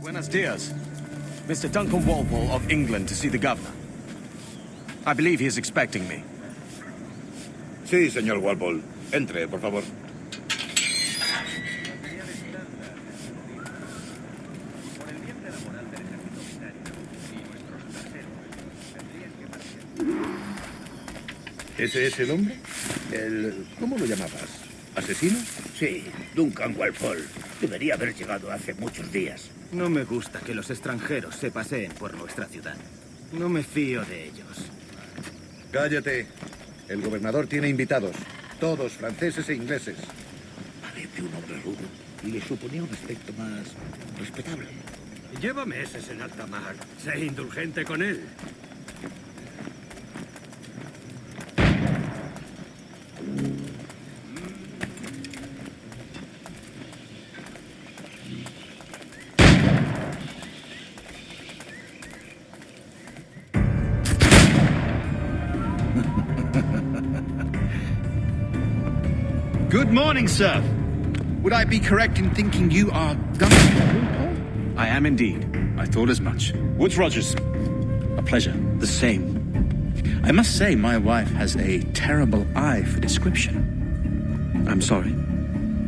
Buenos dias. Mr. Duncan Walpole of England to see the governor. I believe he is expecting me. Sí, señor Walpole. Entre, por favor. ¿Ese es el hombre? ¿Cómo lo llamabas? ¿Asesino? Sí, Duncan Walpole. Debería haber llegado hace muchos días. No me gusta que los extranjeros se paseen por nuestra ciudad. No me fío de ellos. Cállate. El gobernador tiene invitados. Todos franceses e ingleses. Parece un hombre rudo y le suponía un aspecto más respetable. Lleva meses en alta mar. Sé indulgente con él. Good morning, sir. Would I be correct in thinking you are Duncan? I am indeed. I thought as much. Woods Rogers. A pleasure. The same. I must say my wife has a terrible eye for description. I'm sorry.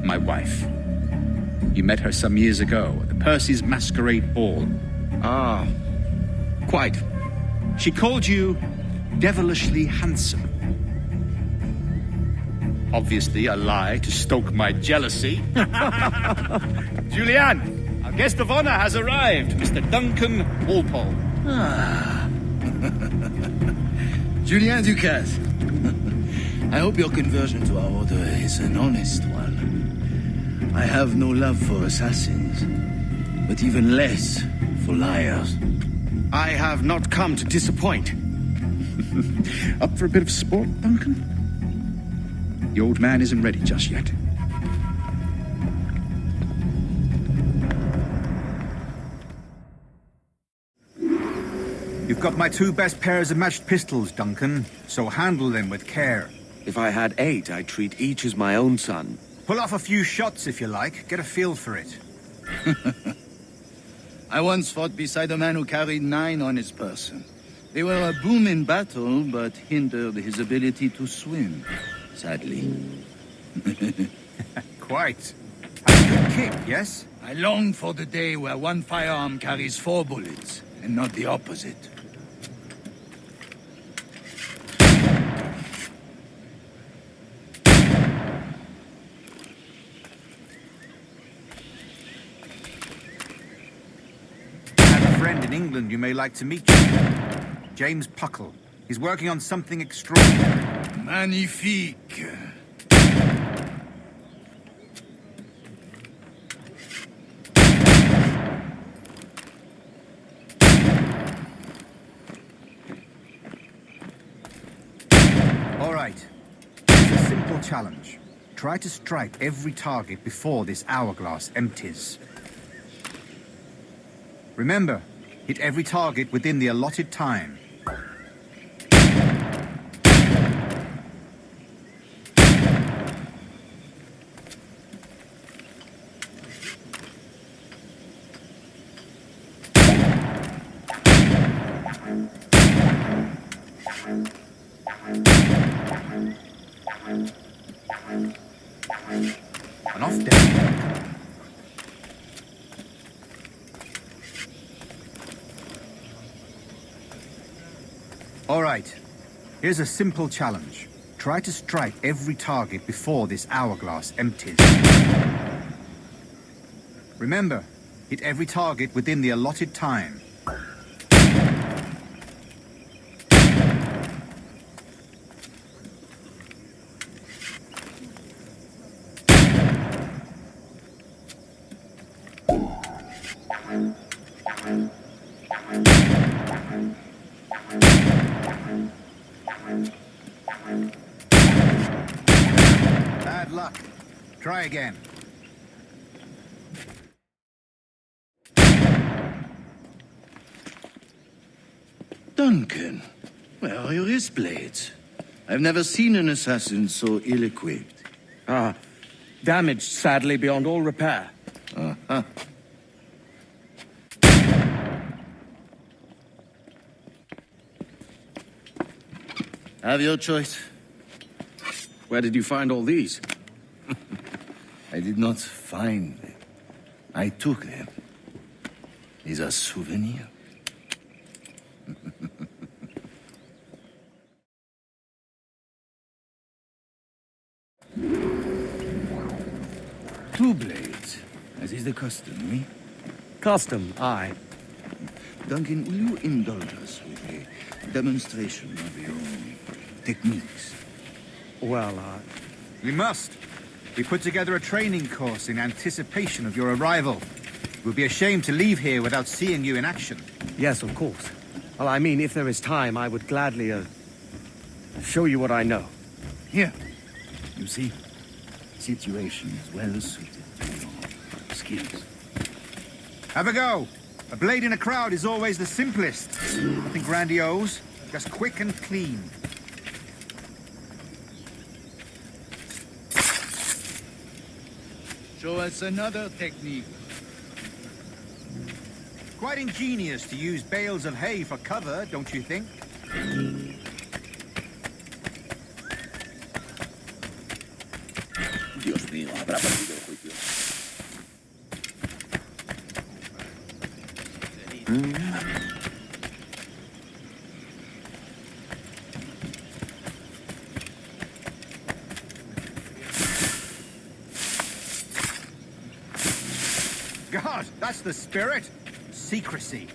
My wife. You met her some years ago at the Percy's Masquerade Ball. Ah, quite. She called you devilishly handsome. Obviously a lie to stoke my jealousy. Julianne, our guest of honor has arrived, Mr. Duncan Walpole. Julien Ducasse. I hope your conversion to our order is an honest one. I have no love for assassins, but even less for liars. I have not come to disappoint. Up for a bit of sport, Duncan? The old man isn't ready just yet. You've got my two best pairs of matched pistols, Duncan, so handle them with care. If I had 8, I'd treat each as my own son. Pull off a few shots if you like, get a feel for it. I once fought beside a man who carried 9 on his person. They were a boom in battle, but hindered his ability to swim, sadly. Quite. A good kick, yes? I long for the day where one firearm carries 4 bullets, and not the opposite. I have a friend in England you may like to meet. James Puckle. He's working on something extraordinary. Magnifique. All right. Here's a simple challenge. Try to strike every target before this hourglass empties. Remember, hit every target within the allotted time. An off day. All right. Here's a simple challenge. Try to strike every target before this hourglass empties. Remember, hit every target within the allotted time. Bad luck. Try again. Duncan, where are your wrist blades? I've never seen an assassin so ill-equipped. Ah, damaged sadly beyond all repair. Uh-huh. Have your choice. Where did you find all these? I did not find them. I took them. These are souvenirs. Two blades, as is the custom, me? Custom, aye. Duncan, will you indulge us with a demonstration of your techniques? Well, We must. We put together a training course in anticipation of your arrival. We'll be ashamed to leave here without seeing you in action. yes, of course. Well, I mean, if there is time, I would gladly, show you what I know. Here. You see, situation is well suited to your skills. Have a go. A blade in a crowd is always the simplest. Nothing grandiose, just quick and clean. Show us another technique. Quite ingenious to use bales of hay for cover, don't you think? Dios mío, habrá perdido el juicio. God, that's the spirit. Secrecy.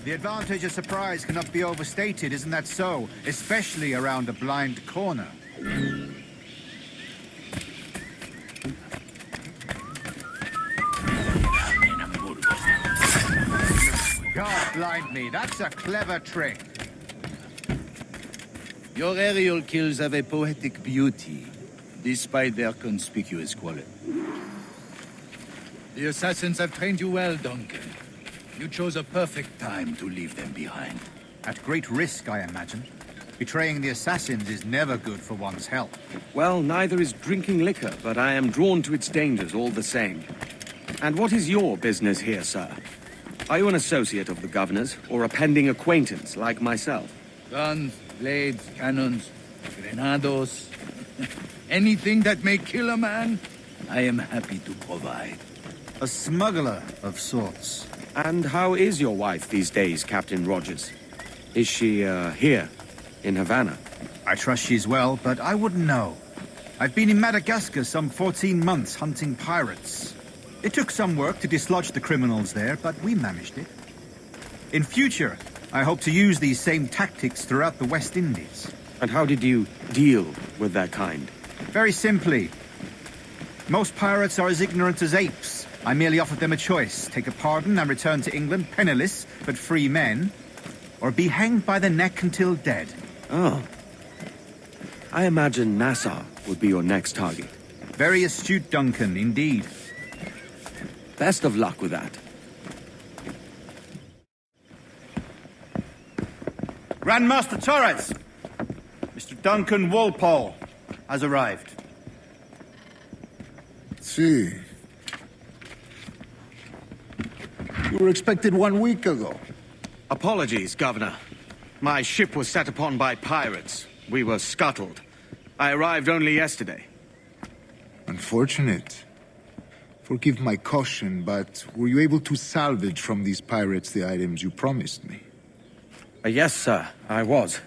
The advantage of surprise cannot be overstated, isn't that so? Especially around a blind corner. God blind me, that's a clever trick. Your aerial kills have a poetic beauty, despite their conspicuous quality. The assassins have trained you well, Duncan. You chose a perfect time to leave them behind. At great risk, I imagine. Betraying the assassins is never good for one's health. Well, neither is drinking liquor, but I am drawn to its dangers all the same. And what is your business here, sir? Are you an associate of the governor's, or a pending acquaintance like myself? Guns, blades, cannons, grenados, anything that may kill a man, I am happy to provide. A smuggler of sorts. And how is your wife these days, Captain Rogers? Is she, here, in Havana? I trust she's well, but I wouldn't know. I've been in Madagascar some 14 months hunting pirates. It took some work to dislodge the criminals there, but we managed it. In future, I hope to use these same tactics throughout the West Indies. And how did you deal with that kind? Very simply. Most pirates are as ignorant as apes. I merely offered them a choice. Take a pardon and return to England penniless, but free men. Or be hanged by the neck until dead. Oh. I imagine Nassau would be your next target. Very astute, Duncan, indeed. Best of luck with that. Grandmaster Torres! Mr. Duncan Walpole has arrived. See. You were expected 1 week ago. Apologies, Governor. My ship was set upon by pirates. We were scuttled. I arrived only yesterday. Unfortunate. Forgive my caution, but were you able to salvage from these pirates the items you promised me? Yes, sir, I was.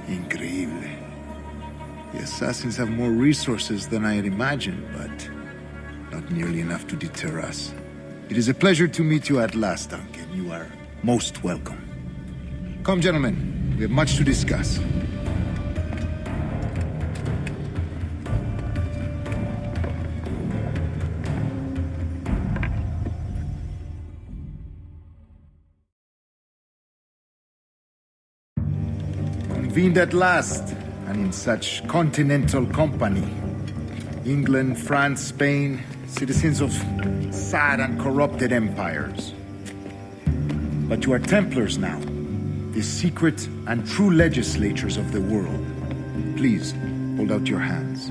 Increíble. The assassins have more resources than I had imagined, but not nearly enough to deter us. It is a pleasure to meet you at last, Duncan. You are most welcome. Come, gentlemen. We have much to discuss. Convened at last, and in such continental company. England, France, Spain, citizens of sad and corrupted empires. But you are Templars now, the secret and true legislators of the world. Please, hold out your hands.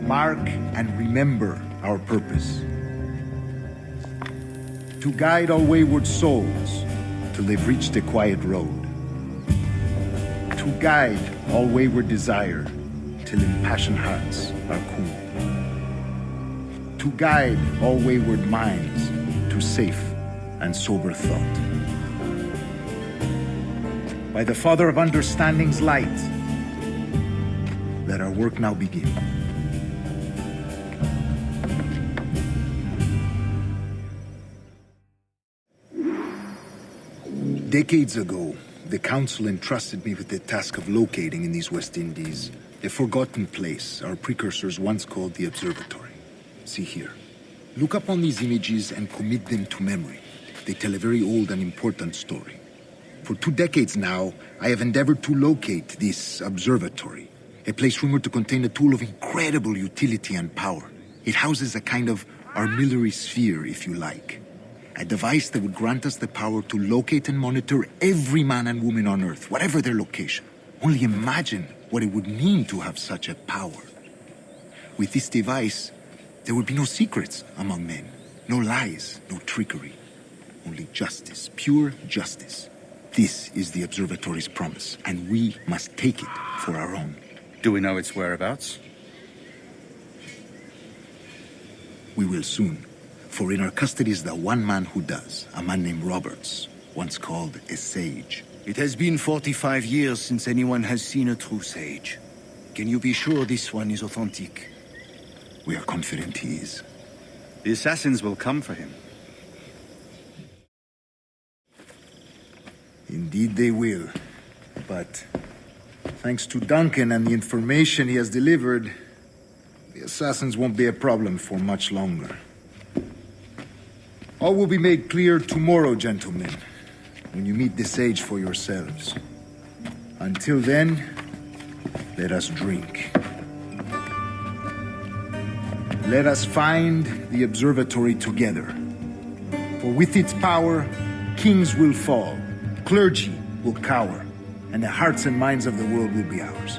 Mark and remember our purpose. to guide all wayward souls till they've reached a quiet road. To guide all wayward desire till impassioned hearts are cool. To guide all wayward minds to safe and sober thought. By the Father of Understanding's light, let our work now begin. Decades ago, the Council entrusted me with the task of locating in these West Indies a forgotten place our precursors once called the Observatory. See here. Look upon these images and commit them to memory. They tell a very old and important story. For 2 decades now, I have endeavored to locate this observatory, a place rumored to contain a tool of incredible utility and power. It houses a kind of armillary sphere, if you like. A device that would grant us the power to locate and monitor every man and woman on Earth, whatever their location. Only imagine what it would mean to have such a power. With this device, there would be no secrets among men, no lies, no trickery. Only justice, pure justice. This is the observatory's promise, and we must take it for our own. Do we know its whereabouts? We will soon. For in our custody is the one man who does, a man named Roberts, once called a sage. It has been 45 years since anyone has seen a true sage. Can you be sure this one is authentic? We are confident he is. The assassins will come for him. Indeed they will. But thanks to Duncan and the information he has delivered, the assassins won't be a problem for much longer. All will be made clear tomorrow, gentlemen, when you meet the sage for yourselves. Until then, let us drink. Let us find the observatory together. For with its power, kings will fall, clergy will cower, and the hearts and minds of the world will be ours.